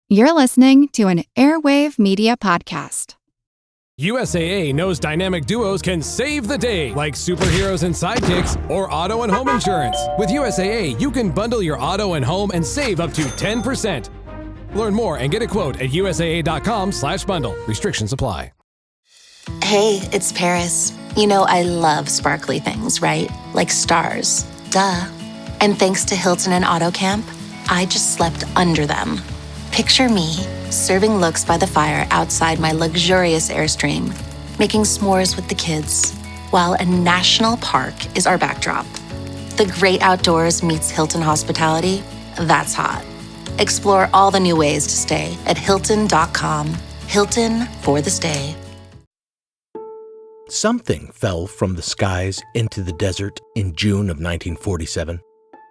You're listening to an Airwave Media Podcast. USAA knows dynamic duos can save the day, like superheroes and sidekicks, or auto and home insurance. With USAA, you can bundle your auto and home and save up to 10%. Learn more and get a quote at usaa.com/bundle. Restrictions apply. Hey, it's Paris. You know I love sparkly things, right? Like stars. Duh. And thanks to Hilton and Auto Camp, I just slept under them. Picture me, serving looks by the fire outside my luxurious Airstream, making s'mores with the kids, while a national park is our backdrop. The great outdoors meets Hilton hospitality. That's hot. Explore all the new ways to stay at Hilton.com. Hilton for the stay. Something fell from the skies into the desert in June of 1947.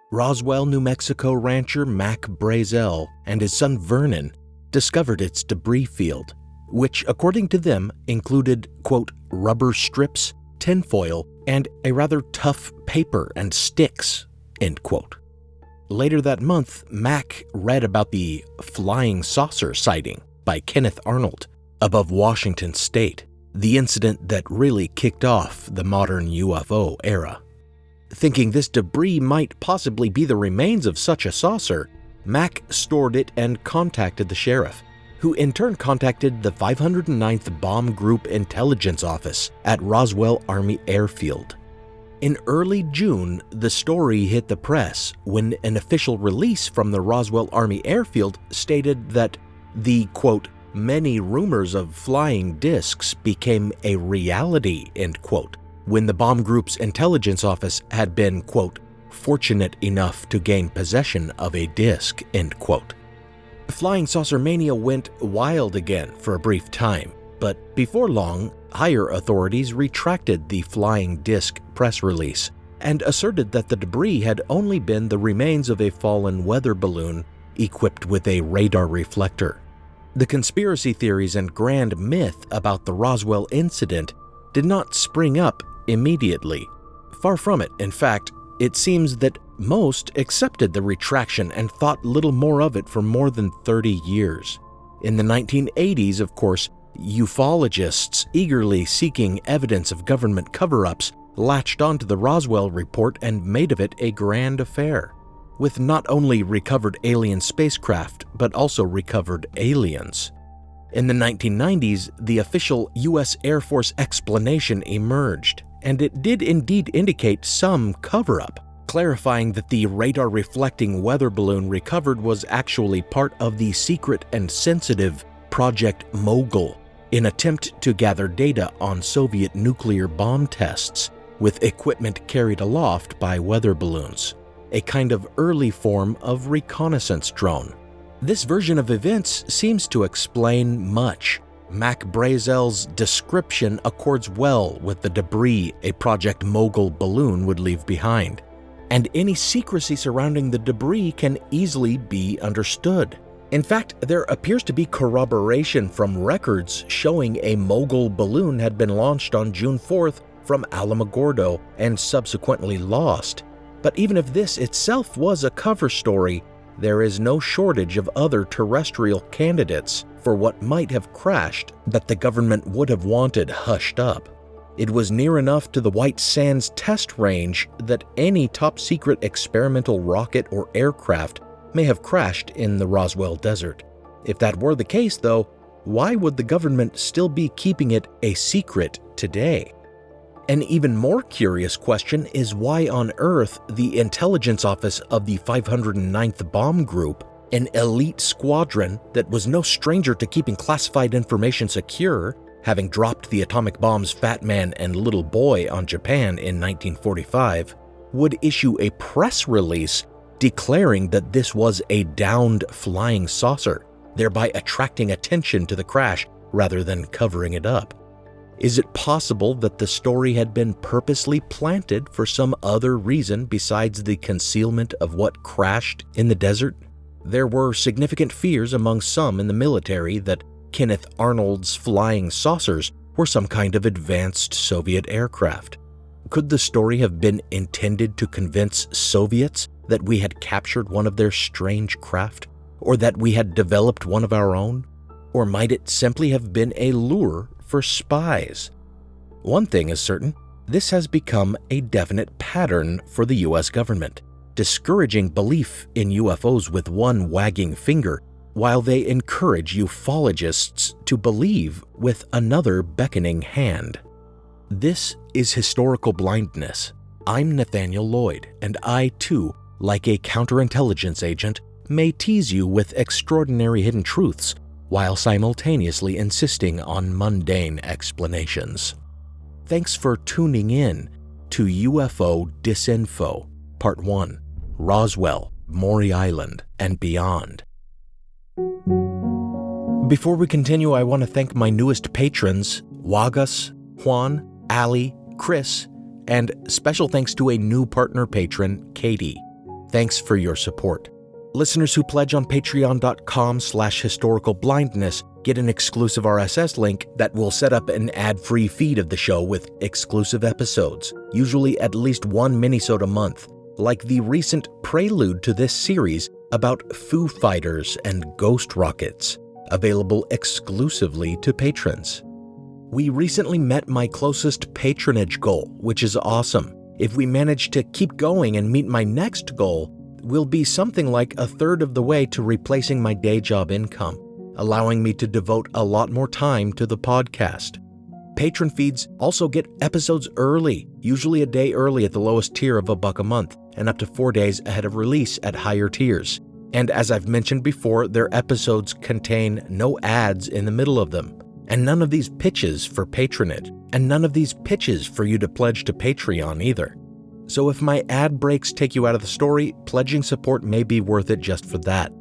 Roswell, New Mexico rancher Mac Brazel and his son Vernon discovered its debris field, which, according to them, included, quote, rubber strips, tinfoil, and a rather tough paper and sticks, end quote. Later that month, Mac read about the flying saucer sighting by Kenneth Arnold above Washington State, the incident that really kicked off the modern UFO era. Thinking this debris might possibly be the remains of such a saucer, Mac stored it and contacted the sheriff, who in turn contacted the 509th Bomb Group Intelligence Office at Roswell Army Airfield. In early June, the story hit the press when an official release from the Roswell Army Airfield stated that the, quote, many rumors of flying discs became a reality, end quote, when the bomb group's intelligence office had been, quote, fortunate enough to gain possession of a disc, end quote. Flying saucer mania went wild again for a brief time, but before long, higher authorities retracted the flying disc press release and asserted that the debris had only been the remains of a fallen weather balloon equipped with a radar reflector. The conspiracy theories and grand myth about the Roswell incident did not spring up immediately. Far from it. In fact, it seems that most accepted the retraction and thought little more of it for more than 30 years. In the 1980s, of course, ufologists eagerly seeking evidence of government cover-ups latched onto the Roswell report and made of it a grand affair, with not only recovered alien spacecraft, but also recovered aliens. In the 1990s, the official U.S. Air Force explanation emerged, and it did indeed indicate some cover-up, clarifying that the radar-reflecting weather balloon recovered was actually part of the secret and sensitive Project Mogul, an attempt to gather data on Soviet nuclear bomb tests with equipment carried aloft by weather balloons, a kind of early form of reconnaissance drone. This version of events seems to explain much. Mac Brazel's description accords well with the debris a Project Mogul balloon would leave behind, and any secrecy surrounding the debris can easily be understood. In fact, there appears to be corroboration from records showing a Mogul balloon had been launched on June 4th from Alamogordo and subsequently lost. But even if this itself was a cover story, there is no shortage of other terrestrial candidates for what might have crashed that the government would have wanted hushed up. It was near enough to the White Sands test range that any top-secret experimental rocket or aircraft may have crashed in the Roswell desert. If that were the case, though, why would the government still be keeping it a secret today? An even more curious question is why on earth the intelligence office of the 509th Bomb Group, an elite squadron that was no stranger to keeping classified information secure, having dropped the atomic bombs Fat Man and Little Boy on Japan in 1945, would issue a press release declaring that this was a downed flying saucer, thereby attracting attention to the crash rather than covering it up. Is it possible that the story had been purposely planted for some other reason besides the concealment of what crashed in the desert? There were significant fears among some in the military that Kenneth Arnold's flying saucers were some kind of advanced Soviet aircraft. Could the story have been intended to convince Soviets that we had captured one of their strange craft? Or that we had developed one of our own? Or might it simply have been a lure for spies? One thing is certain, this has become a definite pattern for the US government, discouraging belief in UFOs with one wagging finger, while they encourage ufologists to believe with another beckoning hand. This is Historical Blindness. I'm Nathaniel Lloyd, and I, too, like a counterintelligence agent, may tease you with extraordinary hidden truths while simultaneously insisting on mundane explanations. Thanks for tuning in to UFO Disinfo, Part 1, Roswell, Maury Island, and beyond. Before we continue, I want to thank my newest patrons, Wagas, Juan, Ali, Chris, and special thanks to a new partner patron, Katie. Thanks for your support. Listeners who pledge on patreon.com/historicalblindness get an exclusive RSS link that will set up an ad-free feed of the show with exclusive episodes, usually at least one minisode a month, like the recent prelude to this series about Foo Fighters and ghost rockets, available exclusively to patrons. We recently met my closest patronage goal, which is awesome. If we manage to keep going and meet my next goal, we'll be something like a third of the way to replacing my day job income, allowing me to devote a lot more time to the podcast. Patron feeds also get episodes early, usually a day early at the lowest tier of $1 a month, and up to 4 days ahead of release at higher tiers. And as I've mentioned before, their episodes contain no ads in the middle of them, and none of these pitches for patronage, and none of these pitches for you to pledge to Patreon either. So if my ad breaks take you out of the story, pledging support may be worth it just for that.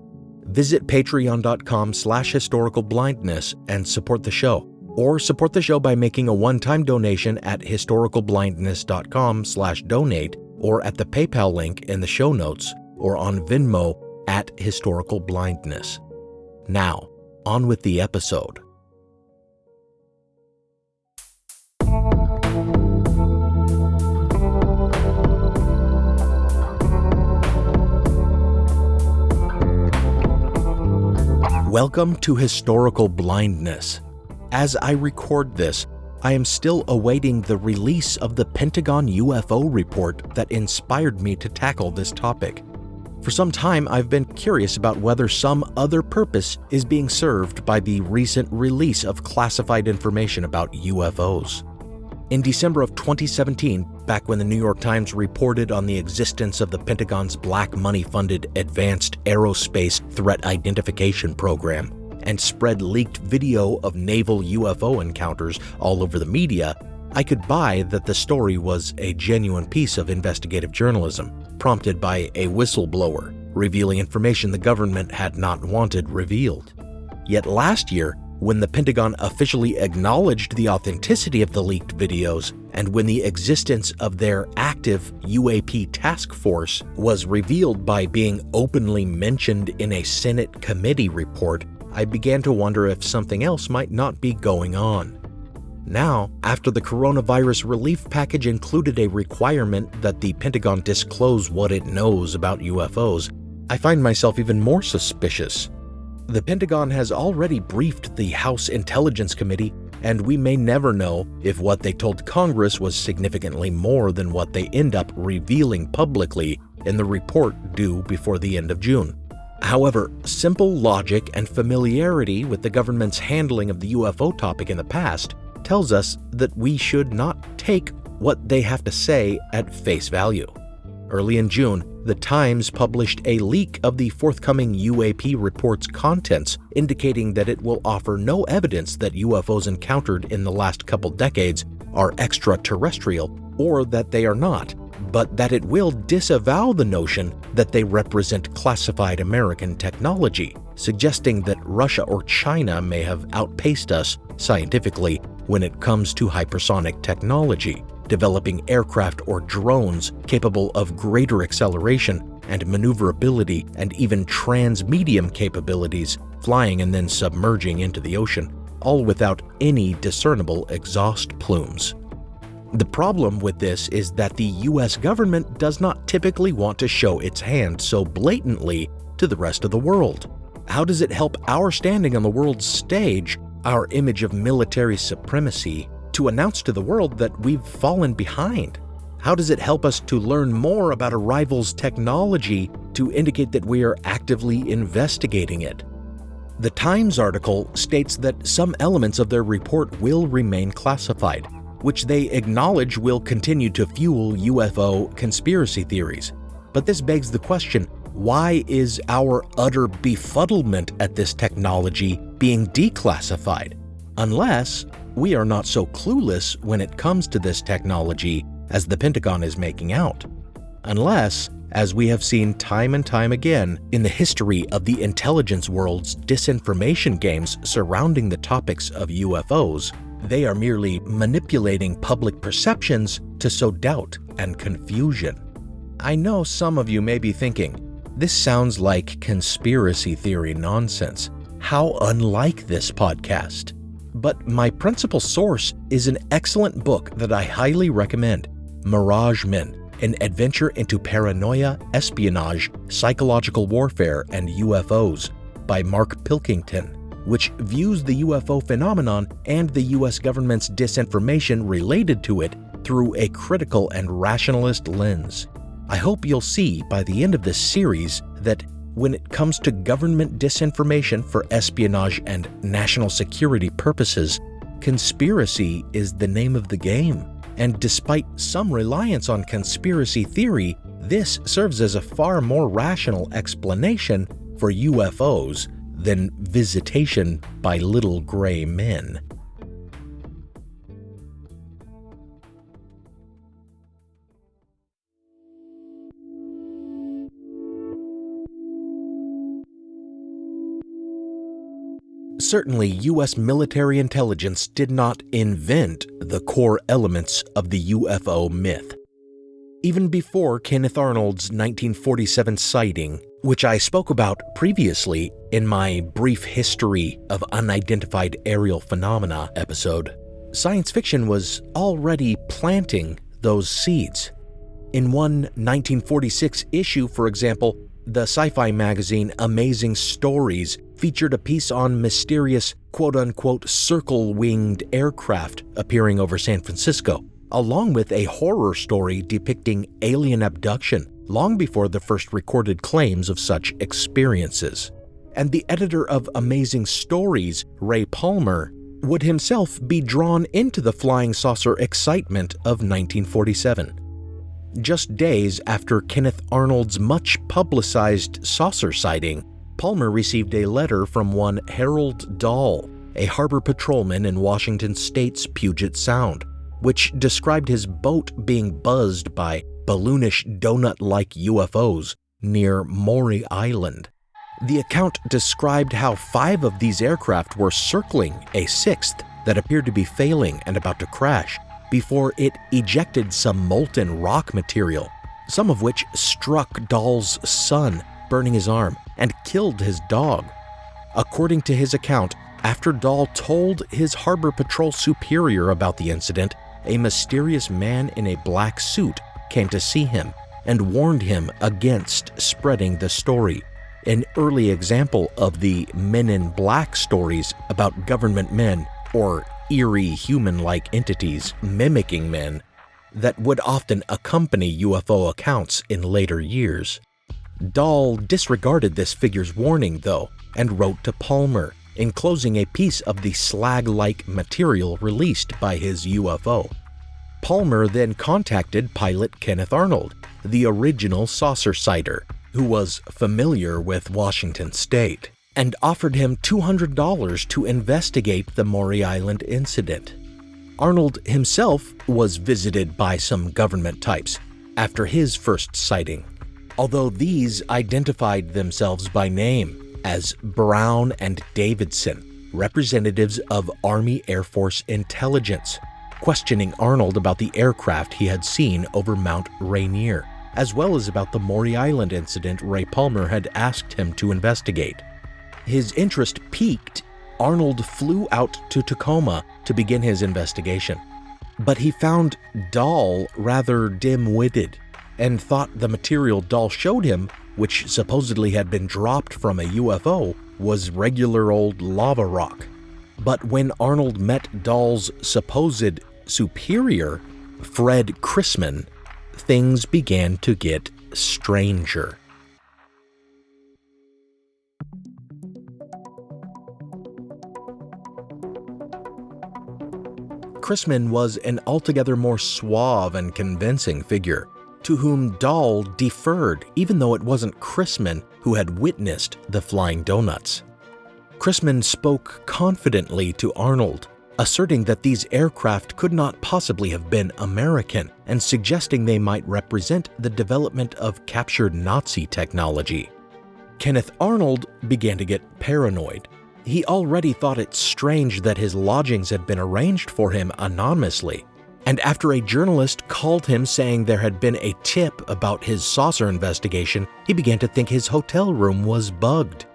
Visit patreon.com/historicalblindness and support the show. Or support the show by making a one-time donation at historicalblindness.com/donate, or at the PayPal link in the show notes, or on Venmo at historicalblindness. Now, on with the episode. Welcome to Historical Blindness. As I record this, I am still awaiting the release of the Pentagon UFO report that inspired me to tackle this topic. For some time, I've been curious about whether some other purpose is being served by the recent release of classified information about UFOs. In December of 2017, back when the New York Times reported on the existence of the Pentagon's black money-funded Advanced Aerospace Threat Identification Program and spread leaked video of naval UFO encounters all over the media, I could buy that the story was a genuine piece of investigative journalism, prompted by a whistleblower, revealing information the government had not wanted revealed. Yet last year, when the Pentagon officially acknowledged the authenticity of the leaked videos, and when the existence of their active UAP task force was revealed by being openly mentioned in a Senate committee report, I began to wonder if something else might not be going on. Now, after the coronavirus relief package included a requirement that the Pentagon disclose what it knows about UFOs, I find myself even more suspicious. The Pentagon has already briefed the House Intelligence Committee, and we may never know if what they told Congress was significantly more than what they end up revealing publicly in the report due before the end of June. However, simple logic and familiarity with the government's handling of the UFO topic in the past tells us that we should not take what they have to say at face value. Early in June, the Times published a leak of the forthcoming UAP report's contents, indicating that it will offer no evidence that UFOs encountered in the last couple decades are extraterrestrial, or that they are not, but that it will disavow the notion that they represent classified American technology, suggesting that Russia or China may have outpaced us scientifically when it comes to hypersonic technology, developing aircraft or drones capable of greater acceleration and maneuverability and even transmedium capabilities, flying and then submerging into the ocean, all without any discernible exhaust plumes. The problem with this is that the US government does not typically want to show its hand so blatantly to the rest of the world. How does it help our standing on the world's stage, our image of military supremacy, to announce to the world that we've fallen behind? How does it help us to learn more about a rival's technology to indicate that we are actively investigating it? The Times article states that some elements of their report will remain classified, which they acknowledge will continue to fuel UFO conspiracy theories. But this begs the question, why is our utter befuddlement at this technology being declassified? Unless we are not so clueless when it comes to this technology as the Pentagon is making out. Unless, as we have seen time and time again in the history of the intelligence world's disinformation games surrounding the topics of UFOs, they are merely manipulating public perceptions to sow doubt and confusion. I know some of you may be thinking, this sounds like conspiracy theory nonsense. How unlike this podcast. But my principal source is an excellent book that I highly recommend, Mirage Men, An Adventure into Paranoia, Espionage, Psychological Warfare, and UFOs by Mark Pilkington, which views the UFO phenomenon and the US government's disinformation related to it through a critical and rationalist lens. I hope you'll see by the end of this series that when it comes to government disinformation for espionage and national security purposes, conspiracy is the name of the game. And despite some reliance on conspiracy theory, this serves as a far more rational explanation for UFOs than visitation by little gray men. Certainly, U.S. military intelligence did not invent the core elements of the UFO myth. Even before Kenneth Arnold's 1947 sighting, which I spoke about previously in my Brief History of Unidentified Aerial Phenomena episode, science fiction was already planting those seeds. In one 1946 issue, for example, the sci-fi magazine Amazing Stories featured a piece on mysterious quote-unquote circle-winged aircraft appearing over San Francisco, along with a horror story depicting alien abduction long before the first recorded claims of such experiences. And the editor of Amazing Stories, Ray Palmer, would himself be drawn into the flying saucer excitement of 1947. Just days after Kenneth Arnold's much-publicized saucer sighting, Palmer received a letter from one Harold Dahl, a harbor patrolman in Washington State's Puget Sound, which described his boat being buzzed by balloonish donut-like UFOs near Maury Island. The account described how 5 of these aircraft were circling a 6th that appeared to be failing and about to crash before it ejected some molten rock material, some of which struck Dahl's son, burning his arm, and killed his dog. According to his account, after Dahl told his harbor patrol superior about the incident, a mysterious man in a black suit came to see him and warned him against spreading the story, an early example of the Men in Black stories about government men or eerie human-like entities mimicking men that would often accompany UFO accounts in later years. Dahl disregarded this figure's warning, though, and wrote to Palmer, enclosing a piece of the slag-like material released by his UFO. Palmer then contacted pilot Kenneth Arnold, the original saucer sighter, who was familiar with Washington State, and offered him $200 to investigate the Maury Island incident. Arnold himself was visited by some government types after his first sighting, although these identified themselves by name as Brown and Davidson, representatives of Army Air Force intelligence, questioning Arnold about the aircraft he had seen over Mount Rainier, as well as about the Maury Island incident Ray Palmer had asked him to investigate. His interest piqued, Arnold flew out to Tacoma to begin his investigation. But he found Dahl rather dim-witted and thought the material Dahl showed him which supposedly had been dropped from a UFO, was regular old lava rock. But when Arnold met Dahl's supposed superior, Fred Chrisman, things began to get stranger. Chrisman was an altogether more suave and convincing figure, to whom Dahl deferred even though it wasn't Chrisman who had witnessed the flying donuts. Chrisman spoke confidently to Arnold, asserting that these aircraft could not possibly have been American and suggesting they might represent the development of captured Nazi technology. Kenneth Arnold began to get paranoid. He already thought it strange that his lodgings had been arranged for him anonymously, and after a journalist called him saying there had been a tip about his saucer investigation, he began to think his hotel room was bugged.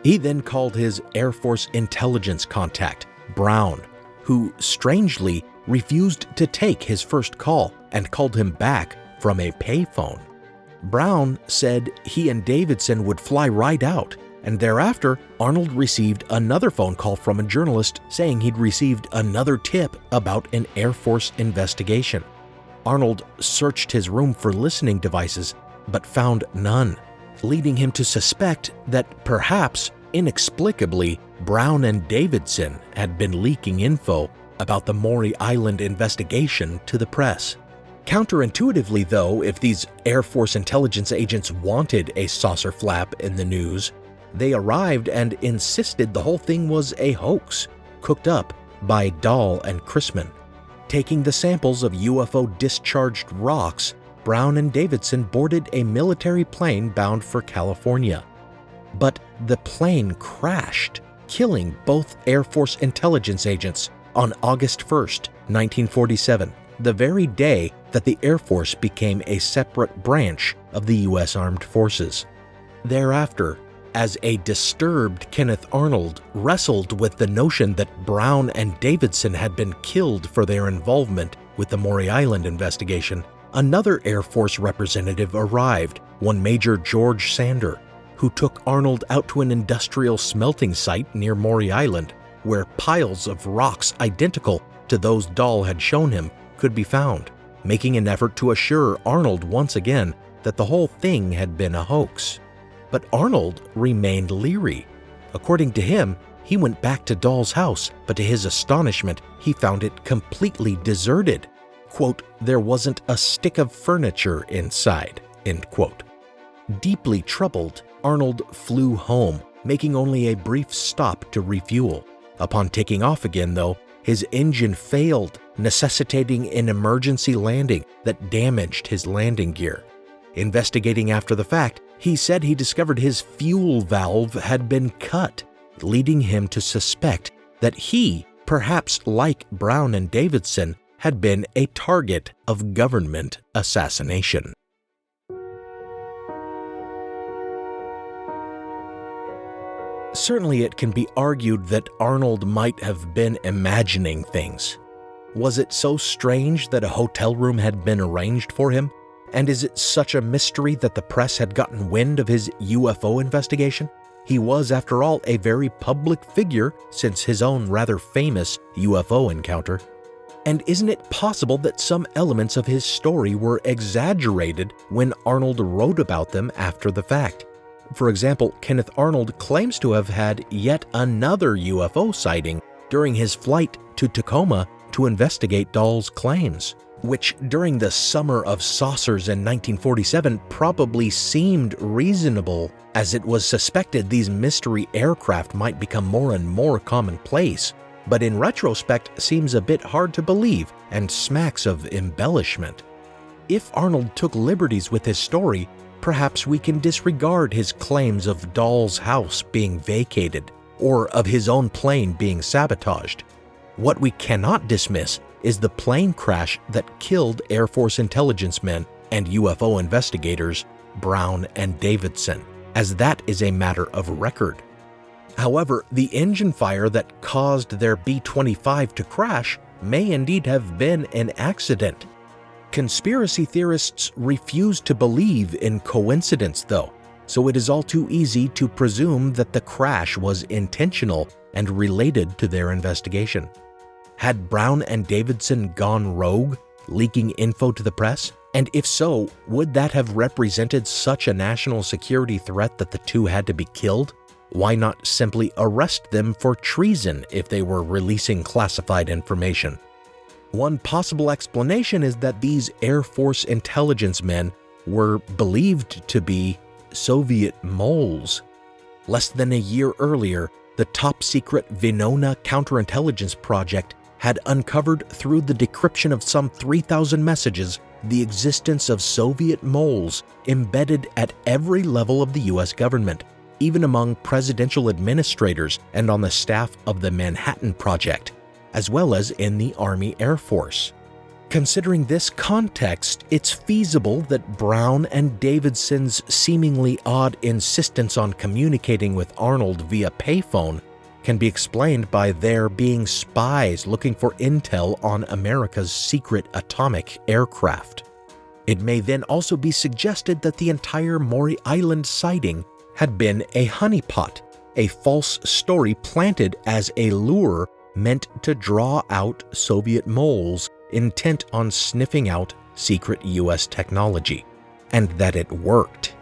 He then called his Air Force intelligence contact, Brown, who strangely refused to take his first call and called him back from a payphone. Brown said he and Davidson would fly right out, and thereafter, Arnold received another phone call from a journalist saying he'd received another tip about an Air Force investigation. Arnold searched his room for listening devices, but found none, leading him to suspect that perhaps, inexplicably, Brown and Davidson had been leaking info about the Maury Island investigation to the press. Counterintuitively, though, if these Air Force intelligence agents wanted a saucer flap in the news, they arrived and insisted the whole thing was a hoax, cooked up by Dahl and Chrisman. Taking the samples of UFO discharged rocks, Brown and Davidson boarded a military plane bound for California. But the plane crashed, killing both Air Force intelligence agents on August 1st, 1947, the very day that the Air Force became a separate branch of the U.S. Armed Forces. Thereafter, as a disturbed Kenneth Arnold wrestled with the notion that Brown and Davidson had been killed for their involvement with the Maury Island investigation, another Air Force representative arrived, one Major George Sander, who took Arnold out to an industrial smelting site near Maury Island, where piles of rocks identical to those Dahl had shown him could be found, making an effort to assure Arnold once again that the whole thing had been a hoax. But Arnold remained leery. According to him, he went back to Dahl's house, but to his astonishment, he found it completely deserted. Quote, "There wasn't a stick of furniture inside," end quote. Deeply troubled, Arnold flew home, making only a brief stop to refuel. Upon taking off again, though, his engine failed, necessitating an emergency landing that damaged his landing gear. Investigating after the fact, he said he discovered his fuel valve had been cut, leading him to suspect that he, perhaps like Brown and Davidson, had been a target of government assassination. Certainly it can be argued that Arnold might have been imagining things. Was it so strange that a hotel room had been arranged for him? And is it such a mystery that the press had gotten wind of his UFO investigation? He was, after all, a very public figure since his own rather famous UFO encounter. And isn't it possible that some elements of his story were exaggerated when Arnold wrote about them after the fact? For example, Kenneth Arnold claims to have had yet another UFO sighting during his flight to Tacoma to investigate Dahl's claims, which during the summer of saucers in 1947 probably seemed reasonable, as it was suspected these mystery aircraft might become more and more commonplace, but in retrospect seems a bit hard to believe and smacks of embellishment. If Arnold took liberties with his story, perhaps we can disregard his claims of Dahl's house being vacated or of his own plane being sabotaged. What we cannot dismiss is the plane crash that killed Air Force intelligence men and UFO investigators Brown and Davidson, as that is a matter of record. However, the engine fire that caused their B-25 to crash may indeed have been an accident. Conspiracy theorists refuse to believe in coincidence, though, so it is all too easy to presume that the crash was intentional and related to their investigation. Had Brown and Davidson gone rogue, leaking info to the press? And if so, would that have represented such a national security threat that the two had to be killed? Why not simply arrest them for treason if they were releasing classified information? One possible explanation is that these Air Force intelligence men were believed to be Soviet moles. Less than a year earlier, the top-secret Venona counterintelligence project had uncovered through the decryption of some 3,000 messages the existence of Soviet moles embedded at every level of the U.S. government, even among presidential administrators and on the staff of the Manhattan Project, as well as in the Army Air Force. Considering this context, it's feasible that Brown and Davidson's seemingly odd insistence on communicating with Arnold via payphone can be explained by their being spies looking for intel on America's secret atomic aircraft. It may then also be suggested that the entire Maury Island sighting had been a honeypot, a false story planted as a lure meant to draw out Soviet moles intent on sniffing out secret U.S. technology, and that it worked.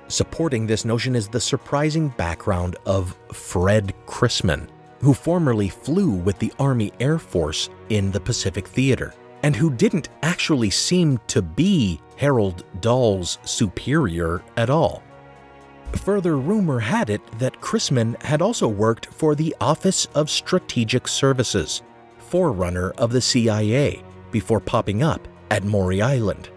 Supporting this notion is the surprising background of Fred Chrisman, who formerly flew with the Army Air Force in the Pacific Theater, and who didn't actually seem to be Harold Dahl's superior at all. Further rumor had it that Chrisman had also worked for the Office of Strategic Services, forerunner of the CIA, before popping up at Maury Island.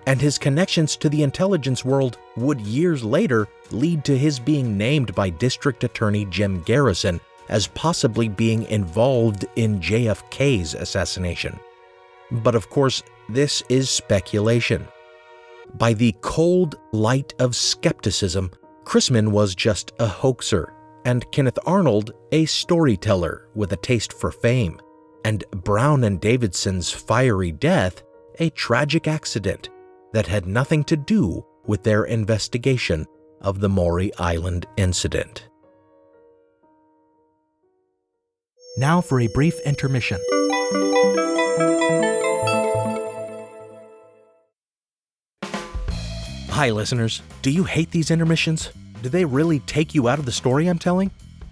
And his connections to the intelligence world would years later lead to his being named by District Attorney Jim Garrison as possibly being involved in JFK's assassination. But of course, this is speculation. By the cold light of skepticism, Chrisman was just a hoaxer, and Kenneth Arnold a storyteller with a taste for fame, and Brown and Davidson's fiery death a tragic accident that had nothing to do with their investigation of the Maury Island incident. Now for a brief intermission. Hi listeners, do you hate these intermissions? Do they really take you out of the story I'm telling?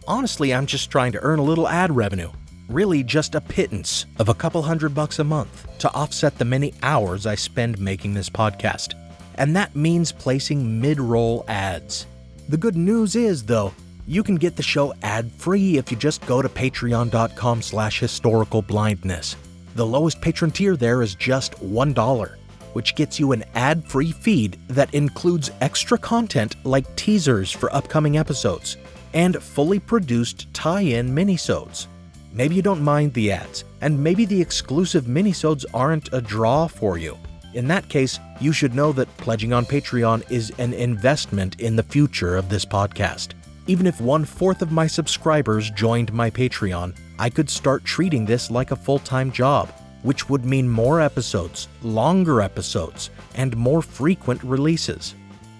Honestly, I'm just trying to earn a little ad revenue. Really just a pittance of a couple $100 a month to offset the many hours I spend making this podcast. And that means placing mid-roll ads. The good news is, though, you can get the show ad-free if you just go to patreon.com/historicalblindness. The lowest patron tier there is just $1, which gets you an ad-free feed that includes extra content like teasers for upcoming episodes and fully produced tie-in minisodes. Maybe you don't mind the ads, and maybe the exclusive minisodes aren't a draw for you. In that case, you should know that pledging on Patreon is an investment in the future of this podcast. Even if 1/4 of my subscribers joined my Patreon, I could start treating this like a full-time job, which would mean more episodes, longer episodes, and more frequent releases.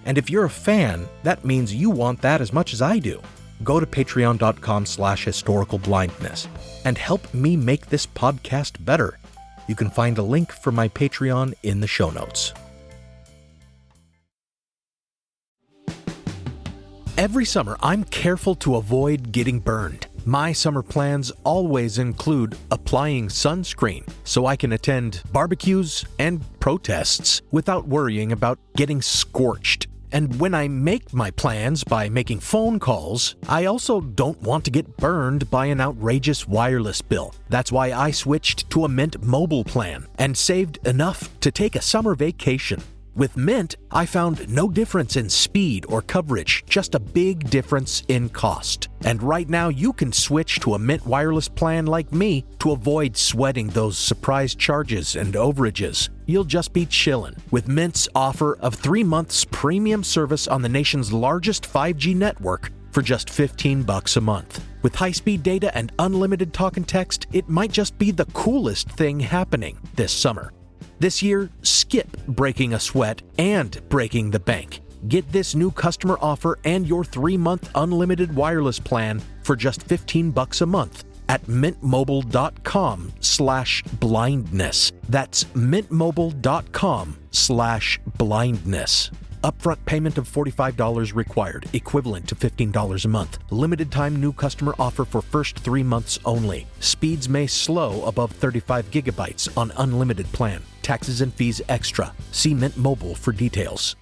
And if you're a fan, that means you want that as much as I do. Go to patreon.com/historicalblindness and help me make this podcast better. You can find a link for my Patreon in the show notes. Every summer, I'm careful to avoid getting burned. My summer plans always include applying sunscreen so I can attend barbecues and protests without worrying about getting scorched. And when I make my plans by making phone calls, I also don't want to get burned by an outrageous wireless bill. That's why I switched to a Mint mobile plan and saved enough to take a summer vacation. With Mint, I found no difference in speed or coverage, just a big difference in cost. And right now you can switch to a Mint wireless plan like me to avoid sweating those surprise charges and overages. You'll just be chillin' with Mint's offer of 3 months premium service on the nation's largest 5G network for just $15 a month. With high-speed data and unlimited talk and text, it might just be the coolest thing happening this summer. This year, skip breaking a sweat and breaking the bank. Get this new customer offer and your 3-month unlimited wireless plan for just $15 a month at mintmobile.com/blindness. That's mintmobile.com/blindness. Upfront payment of $45 required, equivalent to $15 a month. Limited time new customer offer for first 3 months only. Speeds may slow above 35 gigabytes on unlimited plan. Taxes and fees extra. See Mint Mobile for details.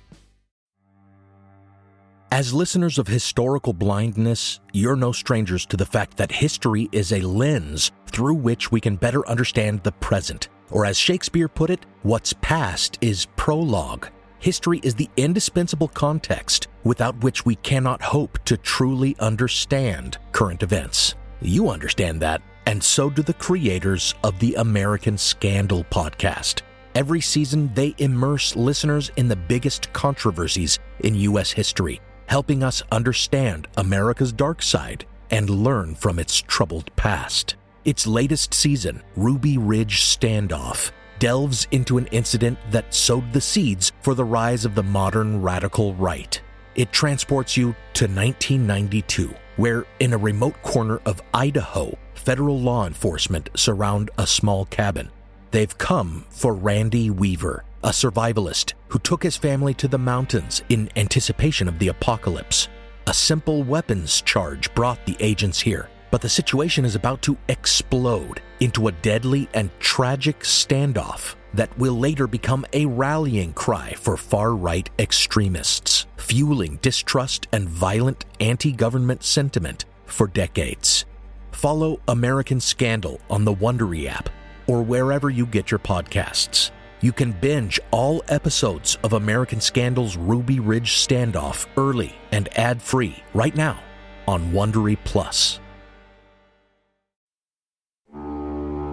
As listeners of Historical Blindness, you're no strangers to the fact that history is a lens through which we can better understand the present. Or as Shakespeare put it, what's past is prologue. History is the indispensable context without which we cannot hope to truly understand current events. You understand that, and so do the creators of the American Scandal podcast. Every season, they immerse listeners in the biggest controversies in U.S. history, helping us understand America's dark side and learn from its troubled past. Its latest season, Ruby Ridge Standoff, delves into an incident that sowed the seeds for the rise of the modern radical right. It transports you to 1992, where in a remote corner of Idaho, federal law enforcement surround a small cabin. They've come for Randy Weaver, a survivalist who took his family to the mountains in anticipation of the apocalypse. A simple weapons charge brought the agents here, but the situation is about to explode into a deadly and tragic standoff that will later become a rallying cry for far-right extremists, fueling distrust and violent anti-government sentiment for decades. Follow American Scandal on the Wondery app or wherever you get your podcasts. You can binge all episodes of American Scandal's Ruby Ridge Standoff early and ad-free right now on Wondery Plus.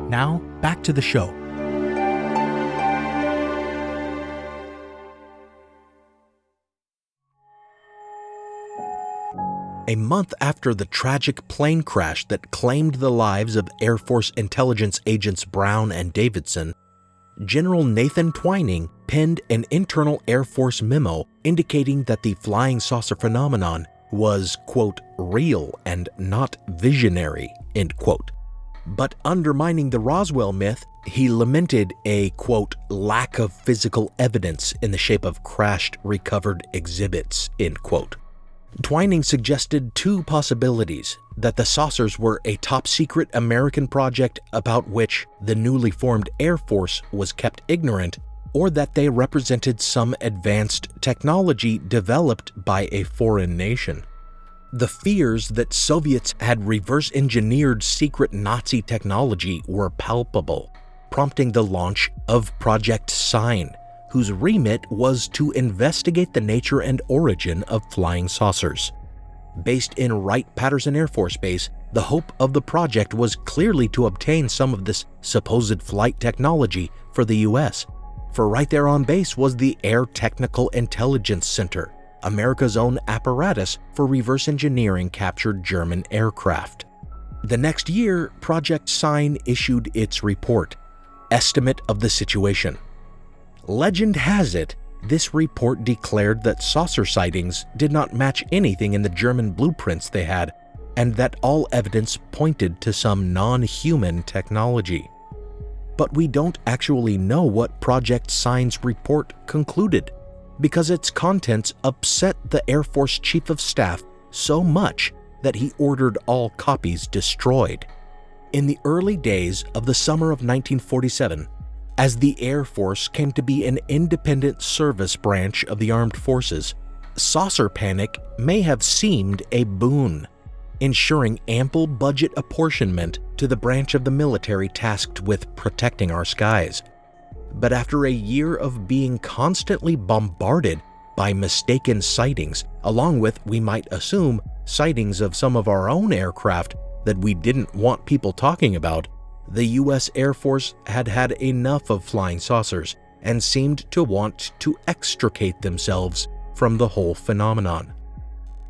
Now, back to the show. A month after the tragic plane crash that claimed the lives of Air Force intelligence agents Brown and Davidson, General Nathan Twining penned an internal Air Force memo indicating that the flying saucer phenomenon was, quote, real and not visionary, end quote. But undermining the Roswell myth, he lamented a, quote, lack of physical evidence in the shape of crashed, recovered exhibits, end quote. Twining suggested two possibilities: that the saucers were a top-secret American project about which the newly formed Air Force was kept ignorant, or that they represented some advanced technology developed by a foreign nation. The fears that Soviets had reverse-engineered secret Nazi technology were palpable, prompting the launch of Project Sign, whose remit was to investigate the nature and origin of flying saucers. Based in Wright-Patterson Air Force Base, the hope of the project was clearly to obtain some of this supposed flight technology for the U.S., for right there on base was the Air Technical Intelligence Center, America's own apparatus for reverse engineering captured German aircraft. The next year, Project Sign issued its report, Estimate of the Situation. Legend has it, this report declared that saucer sightings did not match anything in the German blueprints they had, and that all evidence pointed to some non-human technology. But we don't actually know what Project Sign's report concluded, because its contents upset the Air Force Chief of Staff so much that he ordered all copies destroyed. In the early days of the summer of 1947, as the Air Force came to be an independent service branch of the armed forces, saucer panic may have seemed a boon, ensuring ample budget apportionment to the branch of the military tasked with protecting our skies. But after a year of being constantly bombarded by mistaken sightings, along with, we might assume, sightings of some of our own aircraft that we didn't want people talking about, the U.S. Air Force had had enough of flying saucers and seemed to want to extricate themselves from the whole phenomenon.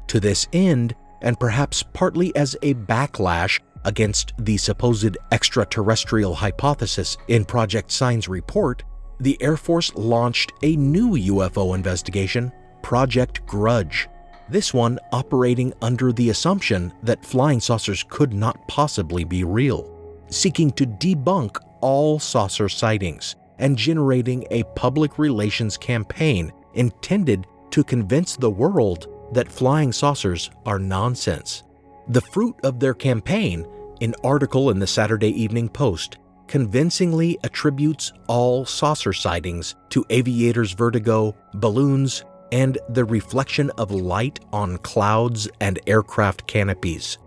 To this end, and perhaps partly as a backlash against the supposed extraterrestrial hypothesis in Project Sign's report, the Air Force launched a new UFO investigation Project Grudge, this one operating under the assumption that flying saucers could not possibly be real, seeking to debunk all saucer sightings and generating a public relations campaign intended to convince the world that flying saucers are nonsense. The fruit of their campaign, an article in the Saturday Evening Post, convincingly attributes all saucer sightings to aviators' vertigo, balloons, and the reflection of light on clouds and aircraft canopies.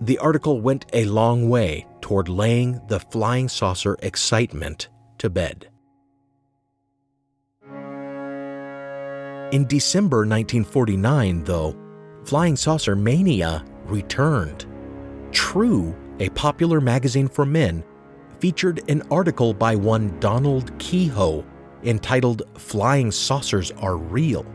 The article went a long way toward laying the flying saucer excitement to bed. In December 1949, though, flying saucer mania returned. True, a popular magazine for men, featured an article by one Donald Kehoe entitled "Flying Saucers Are Real,"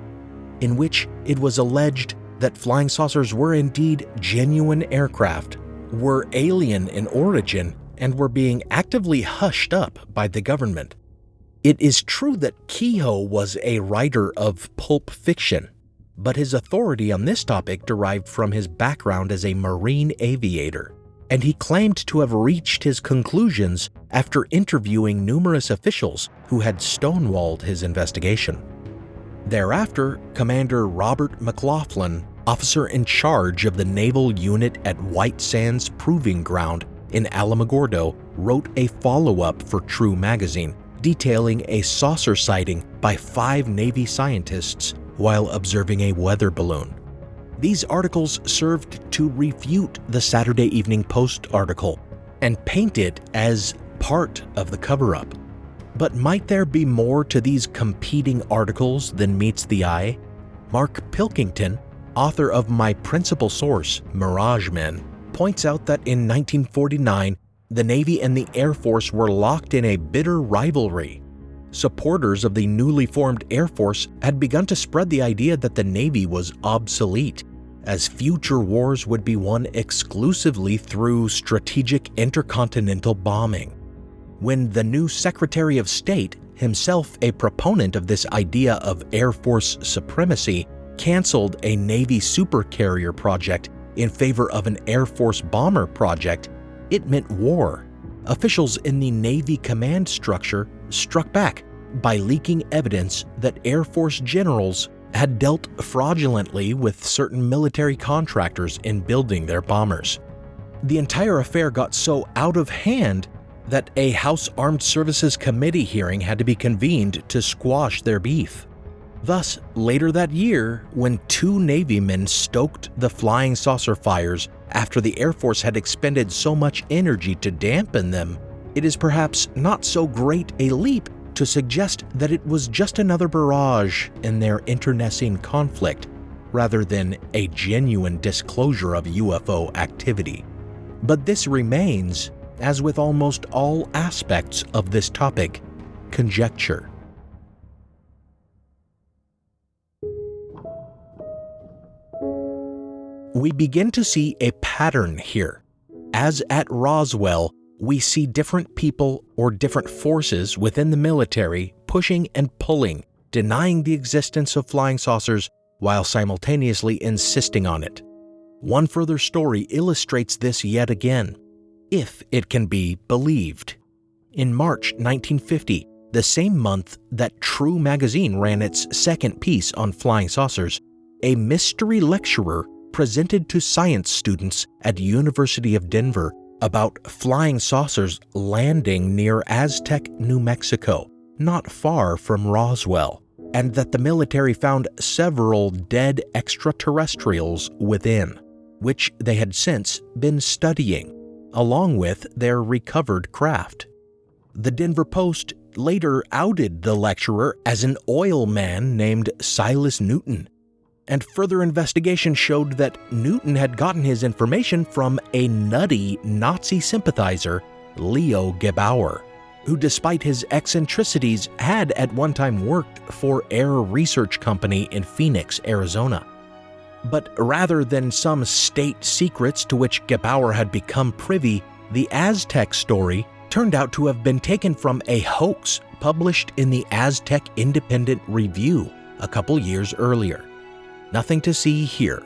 in which it was alleged that flying saucers were indeed genuine aircraft, were alien in origin, and were being actively hushed up by the government. It is true that Kehoe was a writer of pulp fiction, but his authority on this topic derived from his background as a marine aviator, and he claimed to have reached his conclusions after interviewing numerous officials who had stonewalled his investigation. Thereafter, Commander Robert McLaughlin, officer in charge of the naval unit at White Sands Proving Ground in Alamogordo, wrote a follow-up for True magazine detailing a saucer sighting by 5 Navy scientists while observing a weather balloon. These articles served to refute the Saturday Evening Post article and paint it as part of the cover-up. But might there be more to these competing articles than meets the eye? Mark Pilkington, author of my principal source, Mirage Men, points out that in 1949, the Navy and the Air Force were locked in a bitter rivalry. Supporters of the newly formed Air Force had begun to spread the idea that the Navy was obsolete, as future wars would be won exclusively through strategic intercontinental bombing. When the new Secretary of State, himself a proponent of this idea of Air Force supremacy, canceled a Navy supercarrier project in favor of an Air Force bomber project, it meant war. Officials in the Navy command structure struck back by leaking evidence that Air Force generals had dealt fraudulently with certain military contractors in building their bombers. The entire affair got so out of hand that a House Armed Services Committee hearing had to be convened to squash their beef. Thus, later that year, when 2 Navy men stoked the flying saucer fires after the Air Force had expended so much energy to dampen them, it is perhaps not so great a leap to suggest that it was just another barrage in their internecine conflict, rather than a genuine disclosure of UFO activity. But this remains, as with almost all aspects of this topic, conjecture. We begin to see a pattern here. As at Roswell, we see different people or different forces within the military pushing and pulling, denying the existence of flying saucers while simultaneously insisting on it. One further story illustrates this yet again, if it can be believed. In March 1950, the same month that True magazine ran its second piece on flying saucers, a mystery lecturer presented to science students at University of Denver about flying saucers landing near Aztec, New Mexico, not far from Roswell, and that the military found several dead extraterrestrials within, which they had since been studying, along with their recovered craft. The Denver Post later outed the lecturer as an oil man named Silas Newton, and further investigation showed that Newton had gotten his information from a nutty Nazi sympathizer, Leo Gebauer, who despite his eccentricities had at one time worked for Air Research Company in Phoenix, Arizona. But rather than some state secrets to which Gebauer had become privy, the Aztec story turned out to have been taken from a hoax published in the Aztec Independent Review, a couple years earlier. Nothing to see here.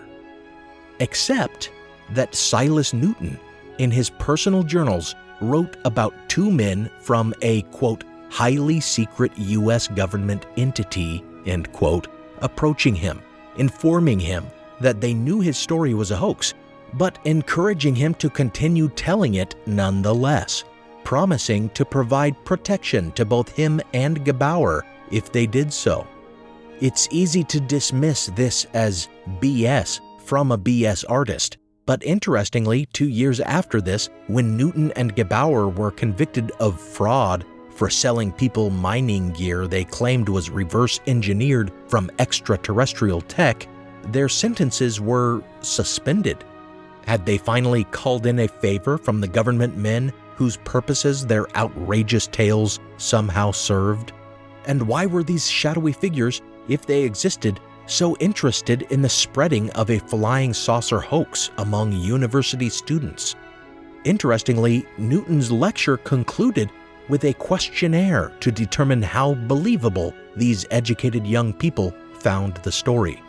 Except that Silas Newton, in his personal journals, wrote about two men from a, quote, highly secret U.S. government entity, end quote, approaching him, informing him that they knew his story was a hoax, but encouraging him to continue telling it nonetheless, promising to provide protection to both him and Gebauer if they did so. It's easy to dismiss this as BS from a BS artist, but interestingly, 2 years after this, when Newton and Gebauer were convicted of fraud for selling people mining gear they claimed was reverse engineered from extraterrestrial tech, their sentences were suspended. Had they finally called in a favor from the government men whose purposes their outrageous tales somehow served? And why were these shadowy figures, if they existed, so interested in the spreading of a flying saucer hoax among university students? Interestingly, Newton's lecture concluded with a questionnaire to determine how believable these educated young people found the story.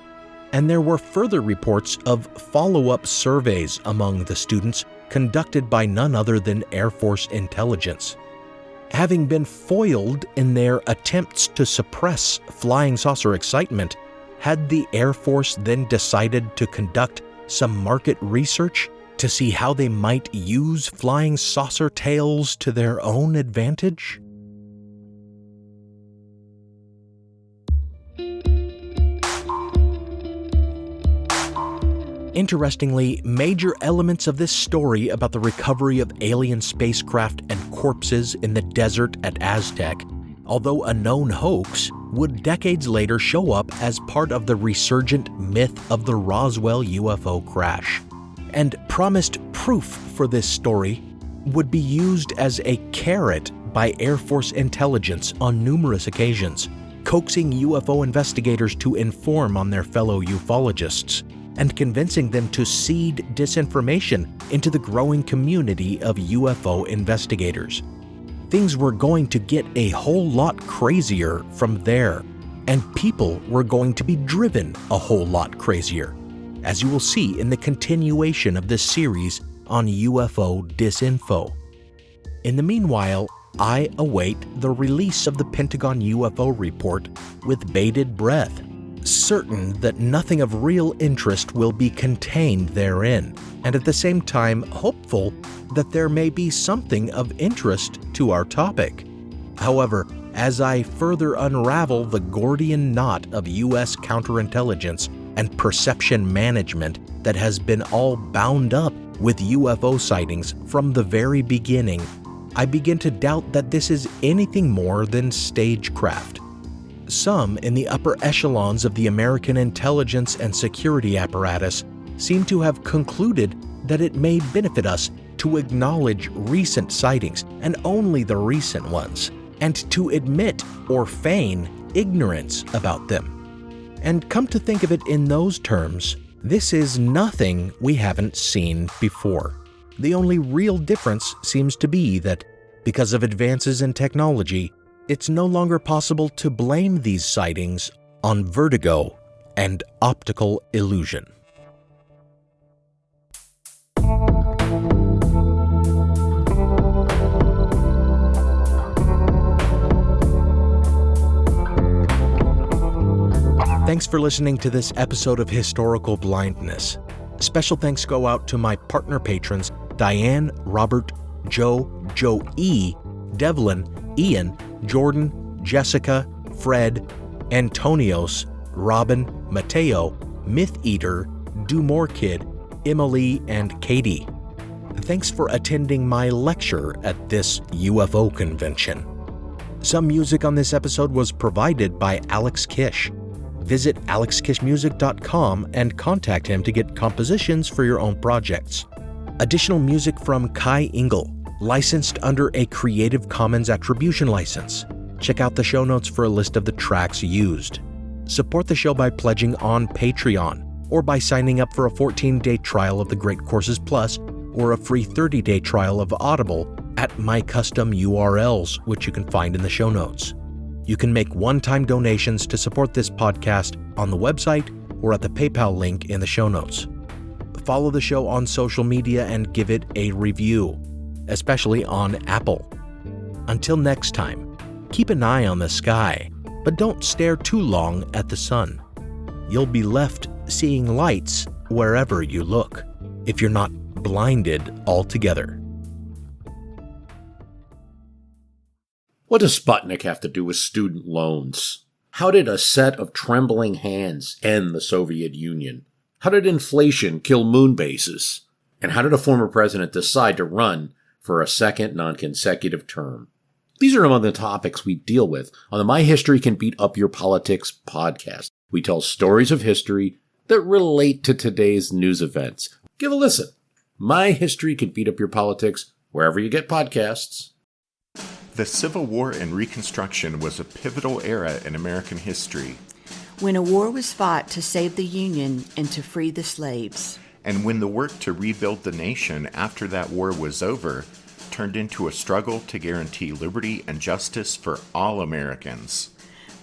And there were further reports of follow-up surveys among the students conducted by none other than Air Force intelligence. Having been foiled in their attempts to suppress flying saucer excitement, had the Air Force then decided to conduct some market research to see how they might use flying saucer tales to their own advantage? Interestingly, major elements of this story about the recovery of alien spacecraft and corpses in the desert at Aztec, although a known hoax, would decades later show up as part of the resurgent myth of the Roswell UFO crash. And promised proof for this story would be used as a carrot by Air Force intelligence on numerous occasions, coaxing UFO investigators to inform on their fellow ufologists, and convincing them to seed disinformation into the growing community of UFO investigators. Things were going to get a whole lot crazier from there, and people were going to be driven a whole lot crazier, as you will see in the continuation of this series on UFO Disinfo. In the meanwhile, I await the release of the Pentagon UFO report with bated breath, certain that nothing of real interest will be contained therein, and at the same time hopeful that there may be something of interest to our topic. However, as I further unravel the Gordian knot of U.S. counterintelligence and perception management that has been all bound up with UFO sightings from the very beginning, I begin to doubt that this is anything more than stagecraft. Some in the upper echelons of the American intelligence and security apparatus seem to have concluded that it may benefit us to acknowledge recent sightings, and only the recent ones, and to admit or feign ignorance about them. And come to think of it in those terms, this is nothing we haven't seen before. The only real difference seems to be that, because of advances in technology, it's no longer possible to blame these sightings on vertigo and optical illusion. Thanks for listening to this episode of Historical Blindness. Special thanks go out to my partner patrons Diane, Robert, Joe E., Devlin, Ian, Jordan, Jessica, Fred, Antonios, Robin, Mateo, Myth Eater, Do More Kid, Emily, and Katie. Thanks for attending my lecture at this UFO convention. Some music on this episode was provided by Alex Kish. Visit alexkishmusic.com and contact him to get compositions for your own projects. Additional music from Kai Engel, licensed under a Creative Commons Attribution license. Check out the show notes for a list of the tracks used. Support the show by pledging on Patreon, or by signing up for a 14-day trial of the Great Courses Plus, or a free 30-day trial of Audible at my custom URLs, which you can find in the show notes. You can make one-time donations to support this podcast on the website or at the PayPal link in the show notes. Follow the show on social media and give it a review, especially on Apple. Until next time, keep an eye on the sky, but don't stare too long at the sun. You'll be left seeing lights wherever you look, if you're not blinded altogether. What does Sputnik have to do with student loans? How did a set of trembling hands end the Soviet Union? How did inflation kill moon bases? And how did a former president decide to run for a second non-consecutive term? These are among the topics we deal with on the My History Can Beat Up Your Politics podcast. We tell stories of history that relate to today's news events. Give a listen. My History Can Beat Up Your Politics, wherever you get podcasts. The Civil War and Reconstruction was a pivotal era in American history. When a war was fought to save the Union and to free the slaves. And when the work to rebuild the nation after that war was over turned into a struggle to guarantee liberty and justice for all Americans.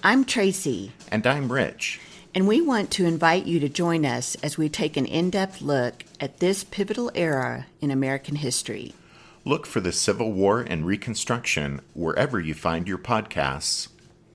I'm Tracy. And I'm Rich. And we want to invite you to join us as we take an in-depth look at this pivotal era in American history. Look for the Civil War and Reconstruction wherever you find your podcasts.